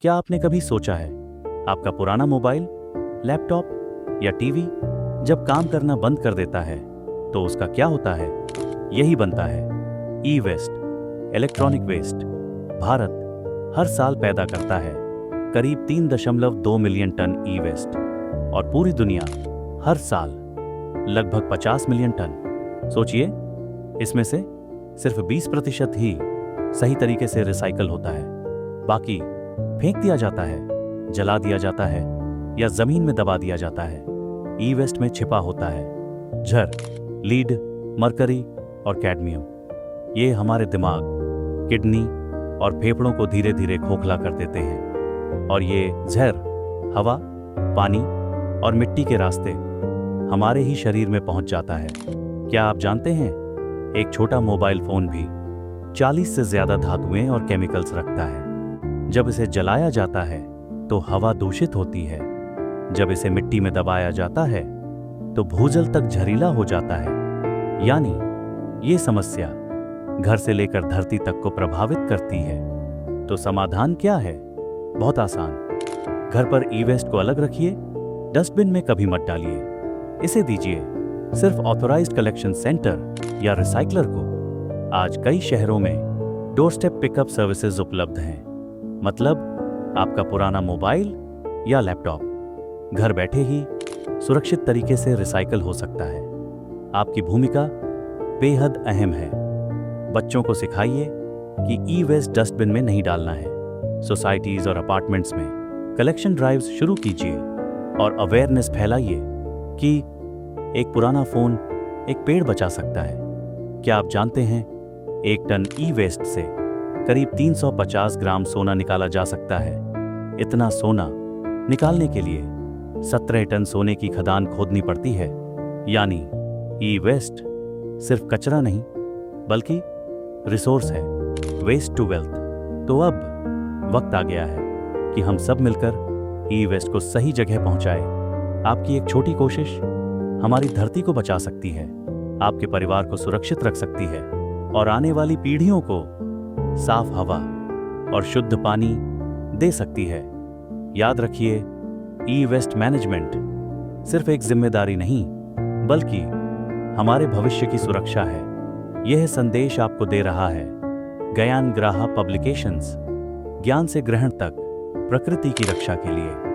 क्या आपने कभी सोचा है, आपका पुराना मोबाइल, लैपटॉप या टीवी जब काम करना बंद कर देता है तो उसका क्या होता है? यही बनता है ई वेस्ट, इलेक्ट्रॉनिक वेस्ट। भारत हर साल पैदा करता है करीब 3.2 मिलियन टन ई वेस्ट और पूरी दुनिया हर साल लगभग 50 मिलियन टन। सोचिए, इसमें से सिर्फ 20% ही सही तरीके से रिसाइकल होता है। बाकी फेंक दिया जाता है, जला दिया जाता है या जमीन में दबा दिया जाता है। ई वेस्ट में छिपा होता है झर, लीड, मरकरी और कैडमियम। ये हमारे दिमाग, किडनी और फेफड़ों को धीरे धीरे खोखला कर देते हैं और ये जहर हवा, पानी और मिट्टी के रास्ते हमारे ही शरीर में पहुंच जाता है। क्या आप जानते हैं, एक छोटा मोबाइल फोन भी 40 से ज्यादा धातुएं और केमिकल्स रखता है। जब इसे जलाया जाता है तो हवा दूषित होती है। जब इसे मिट्टी में दबाया जाता है तो भूजल तक जहरीला हो जाता है। यानी ये समस्या घर से लेकर धरती तक को प्रभावित करती है। तो समाधान क्या है? बहुत आसान। घर पर ई वेस्ट को अलग रखिए, डस्टबिन में कभी मत डालिए। इसे दीजिए सिर्फ ऑथोराइज्ड कलेक्शन सेंटर या रिसाइकलर को। आज कई शहरों में डोर स्टेप पिकअप सर्विसेज उपलब्ध हैं। मतलब आपका पुराना मोबाइल या लैपटॉप घर बैठे ही सुरक्षित तरीके से रिसाइकल हो सकता है। आपकी भूमिका बेहद अहम है। बच्चों को सिखाइए कि ई वेस्ट डस्टबिन में नहीं डालना है। सोसाइटीज और अपार्टमेंट्स में कलेक्शन ड्राइव्स शुरू कीजिए और अवेयरनेस फैलाइए कि एक पुराना फोन एक पेड़ बचा सकता है। क्या आप जानते हैं, 1 टन ई वेस्ट से करीब 350 ग्राम सोना निकाला जा सकता है। इतना सोना निकालने के लिए 17 टन सोने की खदान खोदनी पड़ती है। यानी ई वेस्ट सिर्फ कचरा नहीं बल्कि रिसोर्स है, वेस्ट टू वेल्थ। तो अब वक्त आ गया है कि हम सब मिलकर ई वेस्ट को सही जगह पहुंचाए। आपकी एक छोटी कोशिश हमारी धरती को बचा सकती है, आपके परिवार को सुरक्षित रख सकती है और आने वाली पीढ़ियों को साफ हवा और शुद्ध पानी दे सकती है। याद रखिए, ई वेस्ट मैनेजमेंट सिर्फ एक जिम्मेदारी नहीं बल्कि हमारे भविष्य की सुरक्षा है। यह संदेश आपको दे रहा है ज्ञान ग्राह पब्लिकेशंस, ज्ञान से ग्रहण तक, प्रकृति की रक्षा के लिए।